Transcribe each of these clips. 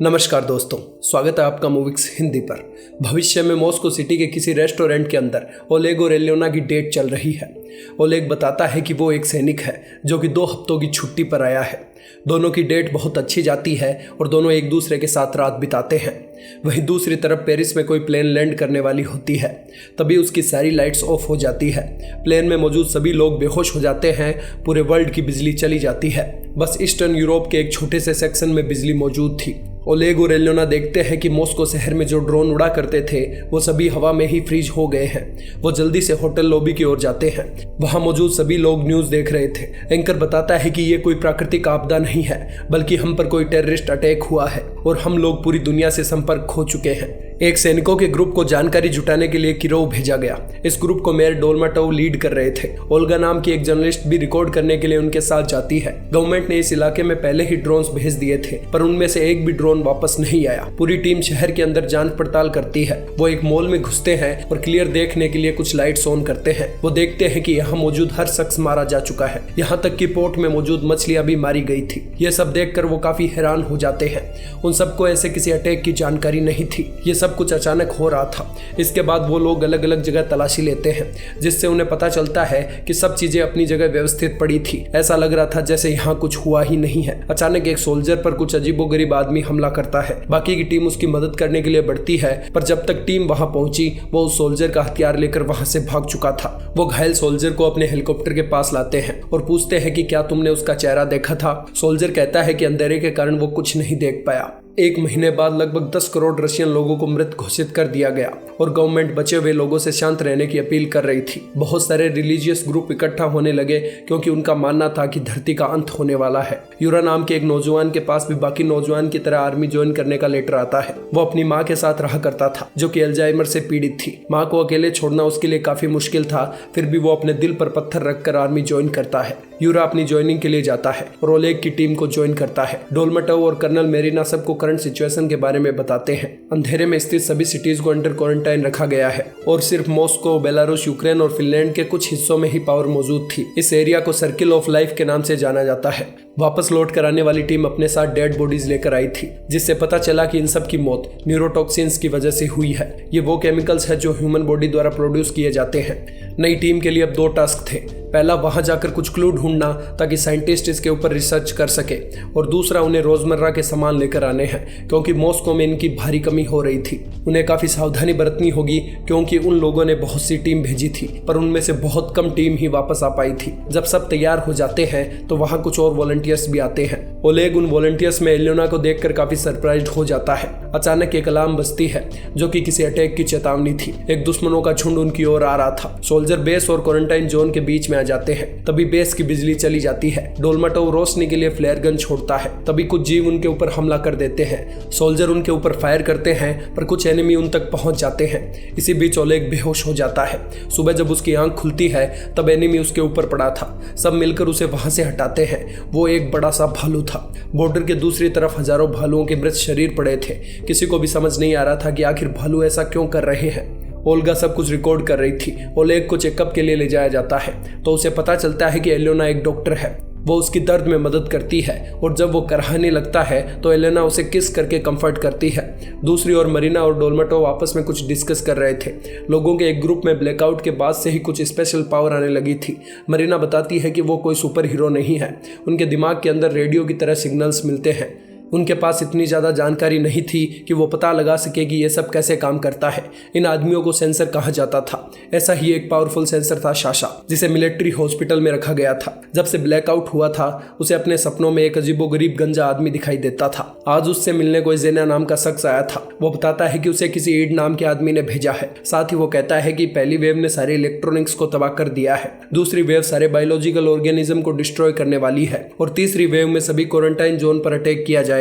नमस्कार दोस्तों, स्वागत है आपका मूविक्स हिंदी पर। भविष्य में मॉस्को सिटी के किसी रेस्टोरेंट के अंदर ओलेग और एलियोना की डेट चल रही है। ओलेग बताता है कि वो एक सैनिक है जो कि 2 हफ्तों की छुट्टी पर आया है। दोनों की डेट बहुत अच्छी जाती है और दोनों एक दूसरे के साथ रात बिताते हैं। वहीं दूसरी तरफ पेरिस में कोई प्लेन लैंड करने वाली होती है, तभी उसकी सारी लाइट्स ऑफ हो जाती है। प्लेन में मौजूद सभी लोग बेहोश हो जाते हैं। पूरे वर्ल्ड की बिजली चली जाती है। बस ईस्टर्न यूरोप के एक छोटे से सेक्शन में बिजली मौजूद थी। ओलेग और एलियोना देखते हैं कि मॉस्को शहर में जो ड्रोन उड़ा करते थे वो सभी हवा में ही फ्रीज हो गए हैं। वो जल्दी से होटल लॉबी की ओर जाते हैं। वहां मौजूद सभी लोग न्यूज़ देख रहे थे। एंकर बताता है कि ये कोई प्राकृतिक आपदा नहीं है, बल्कि हम पर कोई टेररिस्ट अटैक हुआ है और हम लोग पूरी दुनिया से संपर्क खो चुके हैं। एक सैनिकों के ग्रुप को जानकारी जुटाने के लिए किरोव भेजा गया। इस ग्रुप को मेयर डोलमाटोव लीड कर रहे थे। ओल्गा नाम की एक जर्नलिस्ट भी रिकॉर्ड करने के लिए उनके साथ जाती है। गवर्नमेंट ने इस इलाके में पहले ही ड्रोन्स भेज दिए थे, पर उनमें से एक भी ड्रोन वापस नहीं आया। पूरी टीम शहर के अंदर जांच पड़ताल करती है। वो एक मॉल में घुसते हैं और क्लियर देखने के लिए कुछ लाइट्स ऑन करते हैं। वो देखते हैं कि यहाँ मौजूद हर शख्स मारा जा चुका है, यहाँ तक कि पोर्ट में मौजूद मछलियां भी मारी गई थी। ये सब देखकर वो काफी हैरान हो जाते हैं। उन सबको ऐसे किसी अटैक की जानकारी नहीं थी। ये सब कुछ अचानक हो रहा था। इसके बाद वो लोग अलग अलग जगह तलाशी लेते हैं, जिससे उन्हें पता चलता है कि सब चीजें अपनी जगह व्यवस्थित पड़ी थी। ऐसा लग रहा था जैसे यहाँ कुछ हुआ ही नहीं है। अचानक एक सोल्जर पर कुछ अजीबोगरीब आदमी हमला करता है। बाकी की टीम उसकी मदद करने के लिए बढ़ती है, पर जब तक टीम वहां पहुंची वो उस सोल्जर का हथियार लेकर वहां से भाग चुका था। वो घायल सोल्जर को अपने हेलीकॉप्टर के पास लाते हैं और पूछते हैं कि क्या तुमने उसका चेहरा देखा था। सोल्जर कहता है कि अंधेरे के कारण वो कुछ नहीं देख पाया। 1 महीने बाद लगभग 10 करोड़ रशियन लोगों को मृत घोषित कर दिया गया और गवर्नमेंट बचे हुए लोगों से शांत रहने की अपील कर रही थी। बहुत सारे रिलीजियस ग्रुप इकट्ठा होने लगे क्योंकि उनका मानना था कि धरती का अंत होने वाला है। यूरा नाम के एक नौजवान के पास भी बाकी नौजवान की तरह आर्मी ज्वाइन करने का लेटर आता है। वो अपनी माँ के साथ रहा करता था, जो कि अल्जाइमर से पीड़ित थी। माँ को अकेले छोड़ना उसके लिए काफी मुश्किल था, फिर भी वो अपने दिल पर पत्थर रखकर आर्मी ज्वाइन करता है। यूरा अपनी ज्वाइनिंग के लिए जाता है और ओलेग की टीम को ज्वाइन करता है। डोलमाटोव और कर्नल मेरिना सबको करंट सिचुएशन के बारे में बताते हैं। अंधेरे में स्थित सभी सिटीज को अंडर क्वारंटाइन रखा गया है और सिर्फ मॉस्को, बेलारूस, यूक्रेन और फिनलैंड के कुछ हिस्सों में ही पावर मौजूद थी। इस एरिया को सर्किल ऑफ लाइफ के नाम से जाना जाता है। वापस लौट कर आने वाली टीम अपने साथ डेड बॉडीज लेकर आई थी, जिससे पता चला कि इन सब की मौत न्यूरोटॉक्सिन्स की वजह से हुई है। ये वो केमिकल्स है जो ह्यूमन बॉडी द्वारा प्रोड्यूस किए जाते हैं। नई टीम के लिए अब 2 टास्क थे। पहला, वहां जाकर कुछ क्लू ढूंढना ताकि साइंटिस्ट इसके ऊपर रिसर्च कर सके, और दूसरा, उन्हें रोजमर्रा के सामान लेकर आने हैं क्योंकि मॉस्को में इनकी भारी कमी हो रही थी। उन्हें काफी सावधानी बरतनी होगी क्योंकि उन लोगों ने बहुत सी टीम भेजी थी, पर उनमें से बहुत कम टीम ही वापस आ पाई थी। जब सब तैयार हो जाते हैं तो वहां कुछ और वॉलंटियर्स भी आते हैं। ओलेग उन वॉलंटियर्स में एलियोना को देखकर काफी सरप्राइज्ड हो जाता है। अचानक एक अलार्म बजती है जो कि किसी अटैक की चेतावनी थी। एक दुश्मनों का झुंड उनकी ओर आ रहा था। सोल्जर बेस और क्वारंटाइन जोन के बीच में आ जाते हैं। तभी बेस की बिजली चली जाती है। डोलमाटोव रोशनी के लिए फ्लेयर गन छोड़ता है। तभी कुछ जीव उनके ऊपर हमला कर देते हैं। सोल्जर उनके ऊपर फायर करते हैं, पर कुछ एनिमी उन तक पहुंच जाते हैं। इसी बीच ओलेग बेहोश हो जाता है। सुबह जब उसकी आंख खुलती है तब एनिमी उसके ऊपर पड़ा था। सब मिलकर उसे वहां से हटाते हैं। वो एक बड़ा सा भालू था। बॉर्डर के दूसरी तरफ हजारों भालुओं के मृत शरीर पड़े थे। किसी को भी समझ नहीं आ रहा था कि आखिर भालू ऐसा क्यों कर रहे हैं। ओल्गा सब कुछ रिकॉर्ड कर रही थी। ओलेग को चेकअप के लिए ले जाया जाता है तो उसे पता चलता है कि एलियोना एक डॉक्टर है। वो उसकी दर्द में मदद करती है और जब वो कराहने लगता है तो एलियोना उसे किस करके कंफर्ट करती है। दूसरी ओर मरीना और डोलमाटोव आपस में कुछ डिस्कस कर रहे थे। लोगों के एक ग्रुप में ब्लैकआउट के बाद से ही कुछ स्पेशल पावर आने लगी थी। मरीना बताती है कि वो कोई सुपर हीरो नहीं है। उनके दिमाग के अंदर रेडियो की तरह सिग्नल्स मिलते हैं। उनके पास इतनी ज़्यादा जानकारी नहीं थी कि वो पता लगा सके कि ये सब कैसे काम करता है। इन आदमियों को सेंसर कहा जाता था। ऐसा ही एक पावरफुल सेंसर था शाशा, जिसे मिलिट्री हॉस्पिटल में रखा गया था। जब से ब्लैकआउट हुआ था उसे अपने सपनों में एक अजीबोगरीब गंजा आदमी दिखाई देता था। आज उससे मिलने कोई जेना नाम का शख्स आया था। वो बताता है कि उसे किसी ईड नाम के आदमी ने भेजा है। साथ ही वो कहता है कि पहली वेव ने सारे इलेक्ट्रॉनिक्स को तबाह कर दिया है, दूसरी वेव सारे बायोलॉजिकल ऑर्गेनिज्म को डिस्ट्रॉय करने वाली है और तीसरी वेव में सभी क्वारंटाइन जोन पर अटैक किया जाएगा।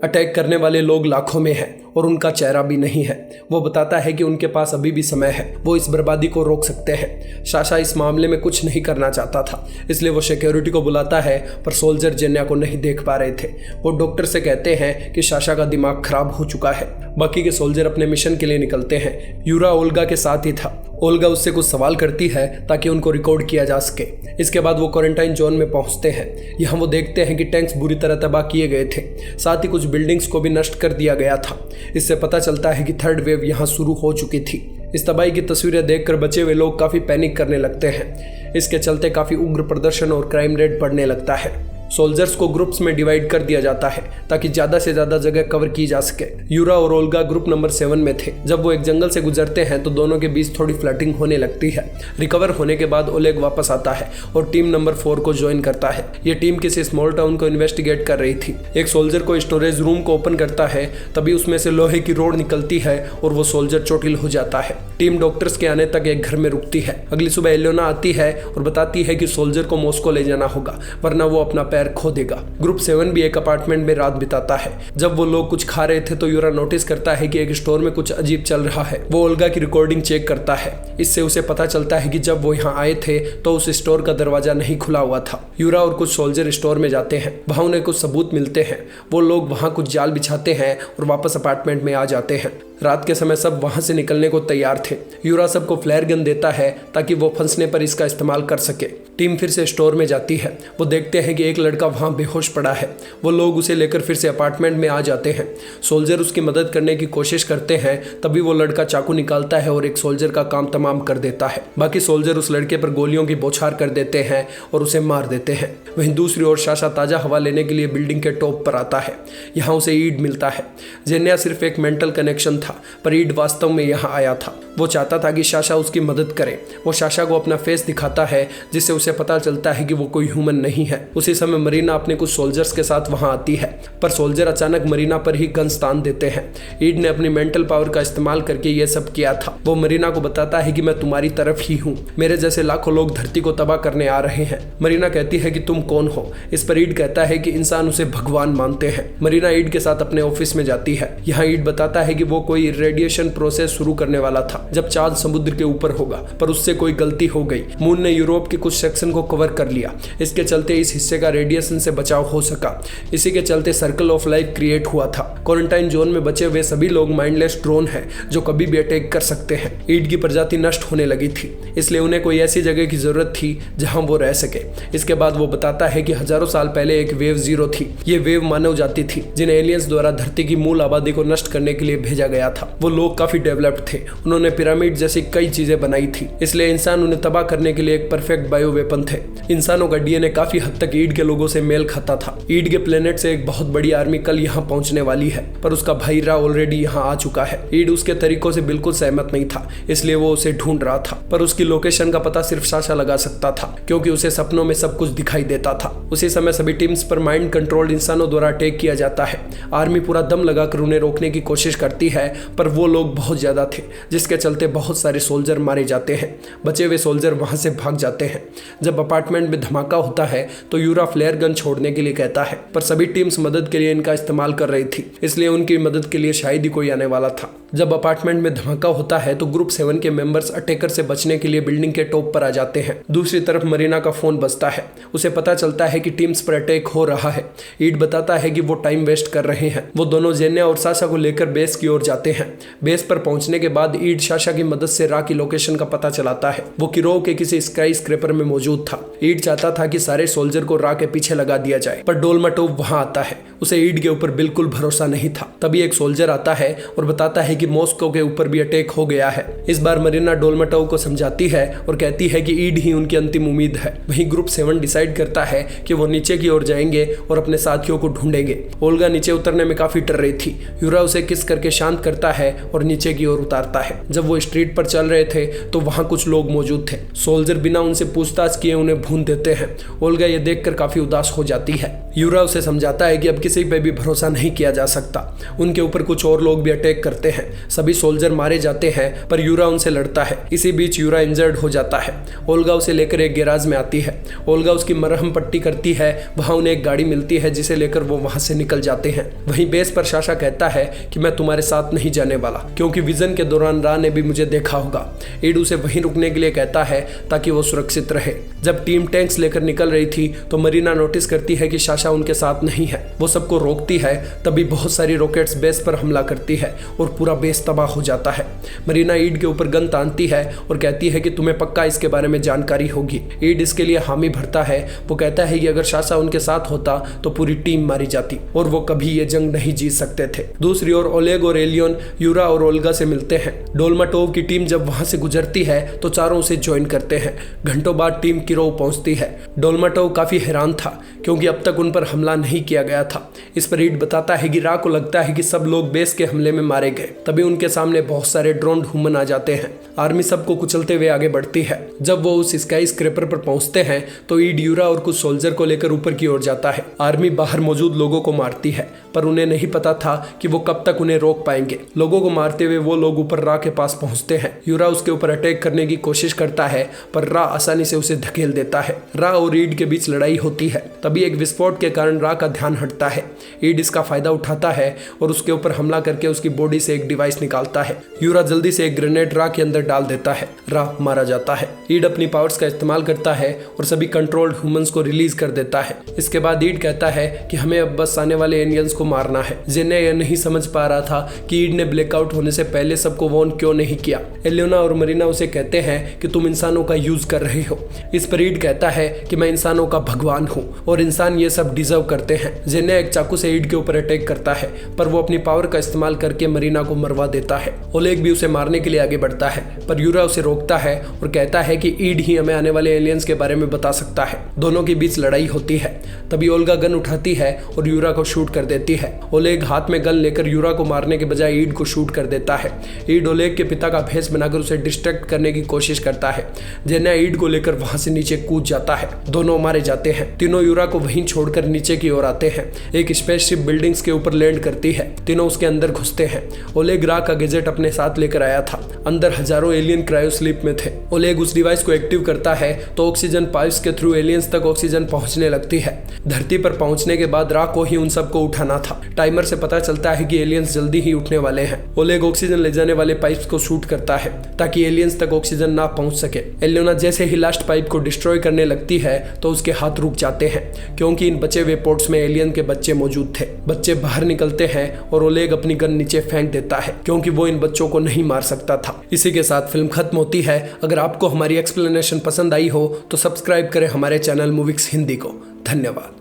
अटैक करने वाले लोग लाखों में हैं और उनका चेहरा भी नहीं है। वो बताता है कि उनके पास अभी भी समय है, वो इस बर्बादी को रोक सकते हैं। शाशा इस मामले में कुछ नहीं करना चाहता था, इसलिए वो सिक्योरिटी को बुलाता है, पर सोल्जर जेन्या को नहीं देख पा रहे थे। वो डॉक्टर से कहते हैं कि शाशा का दिमाग खराब हो चुका है। बाकी के सोल्जर अपने मिशन के लिए निकलते हैं। यूरा ओल्गा के साथ ही था। ओल्गा उससे कुछ सवाल करती है ताकि उनको रिकॉर्ड किया जा सके। इसके बाद वो क्वारंटाइन जोन में पहुंचते हैं। यहाँ वो देखते हैं कि टैंक्स बुरी तरह तबाह किए गए थे, साथ ही कुछ बिल्डिंग्स को भी नष्ट कर दिया गया था। इससे पता चलता है कि थर्ड वेव यहाँ शुरू हो चुकी थी। इस तबाही की तस्वीरें देखकर बचे हुए लोग काफ़ी पैनिक करने लगते हैं। इसके चलते काफ़ी उग्र प्रदर्शन और क्राइम रेट बढ़ने लगता है। सोल्जर्स को ग्रुप्स में डिवाइड कर दिया जाता है ताकि ज़्यादा से ज़्यादा जगह कवर की जा सके। यूरा और ओल्गा ग्रुप नंबर 7 में थे। जब वो एक जंगल से गुजरते हैं तो दोनों के बीच थोड़ी फ्लर्टिंग होने लगती है। रिकवर होने के बाद ओलेग वापस आता है और टीम नंबर 4 को ज्वाइन करता है। ये टीम किसी स्मॉल टाउन को इन्वेस्टिगेट कर रही थी। एक सोल्जर को स्टोरेज रूम को ओपन करता है, तभी उसमें से लोहे की रोड निकलती है और वो सोल्जर चोटिल हो जाता है। टीम डॉक्टर्स के आने तक एक घर में रुकती है। अगली सुबह एलियोना आती है और बताती है कि सोल्जर को मॉस्को ले जाना होगा, वरना वो अपना पैर खो देगा। ग्रुप 7 भी एक अपार्टमेंट में रात बिताता है। जब वो लोग कुछ खा रहे थे तो यूरा नोटिस करता है कि एक स्टोर में कुछ अजीब चल रहा है। वो ओल्गा की रिकॉर्डिंग चेक करता है। इससे उसे पता चलता है कि जब वो यहाँ आए थे तो उस स्टोर का दरवाजा नहीं खुला हुआ था। यूरा और कुछ सोल्जर स्टोर में जाते हैं। वहाँ उन्हें कुछ सबूत मिलते हैं। वो लोग वहाँ कुछ जाल बिछाते हैं और वापस अपार्टमेंट में आ जाते हैं। रात के समय सब वहाँ से निकलने को तैयार थे। यूरा सबको फ्लेयर गन देता है ताकि वो फंसने पर इसका इस्तेमाल कर सके। टीम फिर से स्टोर में जाती है। वो देखते हैं कि एक लड़का वहाँ बेहोश पड़ा है। वो लोग उसे लेकर फिर से अपार्टमेंट में आ जाते हैं। सोल्जर उसकी मदद करने की कोशिश करते हैं, तभी वो लड़का चाकू निकालता है और एक सोल्जर का काम तमाम कर देता है। बाकी सोल्जर उस लड़के पर गोलियों की बौछार कर देते हैं और उसे मार देते हैं। वहीं दूसरी ओर साशा ताज़ा हवा लेने के लिए बिल्डिंग के टॉप पर आता है। यहाँ उसे ईड मिलता है। जेन्या सिर्फ एक मेंटल कनेक्शन था, पर ईड वास्तव में यहाँ आया था। वो चाहता था कि साशा उसकी मदद करे। वो साशा को अपना फेस दिखाता है, जिससे उसे पता चलता है कि वो कोई ह्यूमन नहीं है। उसी समय मरीना अपने कुछ सोल्जर्स के साथ वहां आती है, पर सोल्जर अचानक मरीना पर ही गन्स तान देते हैं। ईड ने अपनी मेंटल पावर का इस्तेमाल करके ये सब किया था। वो मरीना को बताता है कि मैं तुम्हारी तरफ ही हूँ, मेरे जैसे लाखों लोग धरती को तबाह करने आ रहे हैं। मरीना कहती है कि तुम कौन हो। इस पर ईड कहता है कि इंसान उसे भगवान मानते हैं। मरीना ईड के साथ अपने ऑफिस में जाती है। यहाँ ईड बताता है कि वो कोई रेडिएशन प्रोसेस शुरू करने वाला था जब चांद समुद्र के ऊपर होगा, पर उससे कोई गलती हो गई। मून ने यूरोप के कुछ सेक्शन को कवर कर लिया। इसके चलते इस हिस्से का रेडिएशन से बचाव हो सका। इसी के चलते सर्कल ऑफ लाइफ क्रिएट हुआ था। क्वारंटाइन जोन में बचे हुए सभी लोग माइंडलेस ड्रोन हैं जो कभी भी अटैक कर सकते हैं। ईड की प्रजाति नष्ट होने लगी थी, इसलिए उन्हें कोई ऐसी जगह की जरूरत थी जहां वो रह सके। इसके बाद वो बताता है कि हजारों साल पहले एक वेव 0 थी। ये वेव मानव जाति थी जिन्हें एलियंस द्वारा धरती की मूल आबादी को नष्ट करने के लिए भेजा गया था। वो लोग काफी डेवलप्ड थे। उन्होंने पिरामिड जैसी कई चीजें बनाई थी, इसलिए इंसान उन्हें तबाह करने के लिए एक परफेक्ट बायो वेपन थे। इंसानों का डीएनए काफी हद तक ईड के लोगों से मेल खाता था। ईड के प्लेनेट से एक बहुत बड़ी आर्मी कल यहाँ पहुंचने वाली है, पर उसका भाई रा ऑलरेडी यहाँ आ चुका है। ईड उसके तरीकों से बिल्कुल सहमत नहीं था, इसलिए वो उसे ढूंढ रहा था, पर उसकी लोकेशन का पता सिर्फ साशा लगा सकता था क्योंकि उसे सपनों में सब कुछ दिखाई देता था। उसी समय सभी टीम्स पर माइंड कंट्रोल्ड इंसानों द्वारा अटैक किया जाता है। आर्मी पूरा दम लगाकर उन्हें रोकने की कोशिश करती है, पर वो लोग बहुत ज्यादा थे, जिसके चलते बहुत सारे सोल्जर मारे जाते हैं। बचे हुए सोल्जर वहां से भाग जाते हैं। जब अपार्टमेंट में धमाका होता है तो यूरा फ्लेयर गन छोड़ने के लिए कहता है, पर सभी टीम्स मदद के लिए इनका इस्तेमाल कर रही थी, इसलिए उनकी मदद के लिए शायद ही कोई आने वाला था। जब अपार्टमेंट में धमाका होता है तो ग्रुप 7 के मेंबर्स अटैकर से बचने के लिए बिल्डिंग के टॉप पर आ जाते हैं। दूसरी तरफ मरीना का फोन बजता है। उसे पता चलता है कि टीम्स पर अटैक हो रहा है। ईड बताता है कि वो टाइम वेस्ट कर रहे हैं। वो दोनों जेन्या और साशा को लेकर बेस की ओर जाते हैं। बेस पर पहुंचने के बाद ईड साशा की मदद से रा की लोकेशन का पता चलाता है। वो किरोव के किसी स्काई स्क्रैपर में मौजूद था। ईड चाहता था कि सारे सोल्जर को रा के पीछे लगा दिया जाए, पर डोलमाटोव वहां आता है। उसे ईड के ऊपर बिल्कुल भरोसा नहीं था। तभी एक सोल्जर आता है और बताता है कि मॉस्को के ऊपर भी अटैक हो गया है। इस बार मरीना डोलमाटोव को समझाती है और कहती है कि ईड ही उनकी अंतिम उम्मीद है। वहीं ग्रुप 7 डिसाइड करता है कि वो नीचे की ओर जाएंगे और अपने साथियों को ढूंढेंगे। ओल्गा नीचे उतरने में काफी डर रही थी। यूरा उसे किस करके शांत करता है और नीचे की ओर उतारता है। जब वो स्ट्रीट पर चल रहे थे तो वहां कुछ लोग मौजूद थे। सोल्जर बिना उनसे पूछताछ किए उन्हें भून देते हैं। ओल्गा ये देखकर काफी उदास हो जाती है। यूरा उसे समझाता है कि अब किसी पे भी भरोसा नहीं किया जा सकता। उनके ऊपर कुछ और लोग भी अटैक करते हैं। सभी सोल्जर मारे जाते हैं, पर यूरा उनसे लड़ता है। इसी बीच यूरा इंजर्ड हो जाता है। ओल्गा उसे लेकर एक गैराज में आती है। ओल्गा उसकी मरहम पट्टी करती है। वहां उन्हें एक गाड़ी मिलती है जिसे लेकर वो वहां से निकल जाते हैं। वहीं बेस पर साशा कहता है कि मैं तुम्हारे साथ नहीं जाने वाला, क्योंकि विजन के दौरान रा ने भी मुझे देखा होगा। ईड उसे वहीं रुकने के लिए कहता है ताकि वो सुरक्षित रहे। जब टीम टैंक्स लेकर निकल रही थी तो मरीना नोटिस करती है कि साशा उनके साथ नहीं है। वो सबको रोकती है, तभी बहुत सारी रॉकेट्स बेस पर हमला करती है और पूरा बेस तबाह हो जाता है। मरीना ईड के ऊपर गन तानती है और कहती है कि तुम्हें पक्का इसके बारे में जानकारी होगी। ईड इसके लिए हामी भरता है। वो कहता है कि अगर साशा उनके साथ होता तो पूरी टीम मारी जाती और वो कभी ये जंग नहीं जीत सकते थे। दूसरी ओर ओलेग और एलियन यूरा और ओल्गा से मिलते हैं। डोल्माटोव की टीम जब वहां से गुजरती है तो चारों उसे ज्वाइन करते हैं। घंटों बाद टीम किरोव पहुंचती है। डोल्माटोव काफी हैरान था क्योंकि अब तक उन पर हमला नहीं किया गया था। इस पर ईड बताता है कि रा को लगता है कि सब लोग बेस के हमले में मारे गए। तभी उनके सामने बहुत सारे ड्रोन ह्यूमन आ जाते हैं। आर्मी सबको कुचलते हुए आगे बढ़ती है। जब वो उस स्काई स्क्रैपर पर पहुंचते हैं तो ईड यूरा और कुछ सोल्जर को लेकर ऊपर की ओर जाता है। आर्मी बाहर मौजूद लोगों को मारती है, पर उन्हें नहीं पता था कि वो कब तक उन्हें रोक पाएंगे। लोगों को मारते हुए वो लोग ऊपर रा के पास पहुंचते हैं। यूरा उसके ऊपर अटैक करने की कोशिश करता है, पर रा आसानी से उसे धकेल देता है। रा और ईड के बीच लड़ाई होती है। तभी एक विस्फोट के कारण रा का ध्यान हटता है। ईड इसका फायदा उठाता है और उसके ऊपर हमला करके उसकी बॉडी से एक डिवाइस निकालता है। यूरा जल्दी से एक ग्रेनेड रा के अंदर डाल देता है। रा मारा जाता है। ईड अपनी पावर्स का इस्तेमाल करता है और सभी कंट्रोल्ड ह्यूमंस को रिलीज कर देता है। इसके बाद ईड कहता है कि हमें अब बस आने वाले एलियंस को मारना है। जेने यह नहीं समझ पा रहा था कि ईड ने ब्लैकआउट होने से पहले सबको वॉर्न क्यों नहीं किया। एलियोना और मरीना उसे कहते हैं कि तुम इंसानों का यूज कर रहे हो। इस पर ईड कहता है कि मैं इंसानों का भगवान हूँ और इंसान ये सब डिजर्व करते हैं। जेने एक चाकू से ईड के ऊपर अटैक करता है, पर वो अपनी पावर का इस्तेमाल करके मरीना को मरवा देता है। ओलेग भी उसे मारने के लिए आगे बढ़ता है, पर यूरा उसे रोकता है और कहता है कि ईड ही हमें आने वाले एलियंस के बारे में बता सकता है। दोनों के बीच लड़ाई होती है। तभी ओल्गा गन उठाती है और यूरा को शूट कर देती है। ओलेग हाथ में गन लेकर यूरा को मारने के बजाय ईड को शूट कर देता है। ईड ओलेग के पिता का भेष बनाकर उसे डिस्ट्रैक्ट करने की कोशिश करता है। जेना ईड को लेकर वहां से नीचे कूद जाता है। दोनों मारे जाते हैं। तीनों यूरा को वहीं छोड़कर नीचे की ओर आते हैं। एक स्पेसशिप बिल्डिंग्स के ऊपर लैंड करती है। तीनों उसके अंदर घुसते हैं। ओलेग रा का गैजेट अपने साथ लेकर आया था। अंदर हजारों एलियन क्रायो स्लीप में थे। ओलेग उस डिवाइस को एक्टिव करता है तो ऑक्सीजन पाइप्स के थ्रू एलियंस तक ऑक्सीजन पहुंचने लगती है। धरती पर पहुंचने के बाद रा को ही उन सबको उठाना था। टाइमर से पता चलता है कि एलियंस जल्दी ही उठने वाले हैं। ओलेग ऑक्सीजन ले जाने वाले पाइप्स को शूट करता है ताकि एलियंस तक ऑक्सीजन ना पहुंच सके। एलियोना जैसे ही लास्ट पाइप को डिस्ट्रॉय करने लगती है तो उसके हाथ रुक जाते हैं, क्योंकि इन बचे हुए पोर्ट्स में एलियन के बच्चे मौजूद थे। बच्चे बाहर निकलते हैं और ओलेग अपनी गन नीचे फेंक देता है, क्योंकि वो इन बच्चों को नहीं मार सकता था। इसी के साथ फिल्म खत्म होती है। अगर आपको हमारी एक्सप्लेनेशन पसंद आई हो तो सब्सक्राइब करें हमारे चैनल मूविक्स हिंदी को। धन्यवाद।